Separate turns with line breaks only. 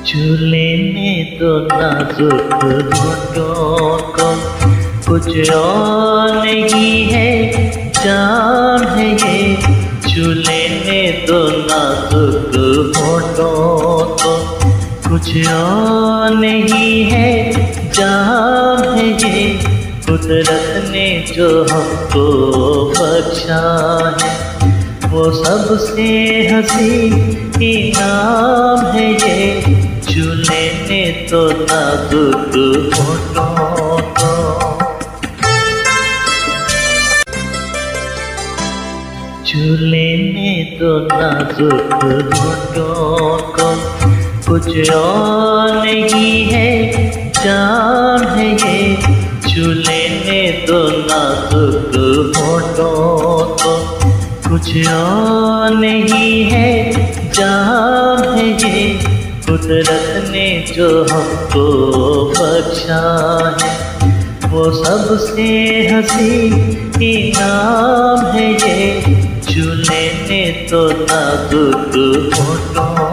चूल्हे में तो नाजुक घुटनों कुछ और नहीं है, जान है ये। चूल्हे में तो नाजुक घुटनों कुछ और नहीं है, जान है ये। कुदरत ने जो हमको बख्शा है, वो सबसे हंसी इनाम है ये। चूल्हे ने तो नाजुक घुटनों चूल्हे में तो नाजुक घुटनों कुछ और नहीं है, जान है ये। चूल्हे में तो नाजुक घुटनों कुछ और नहीं है, जान है ये। कुदरत ने जो हमको बख्शा है, वो सबसे हंसी इनाम है ये। चूल्हे ने तो नाजुक घुटनों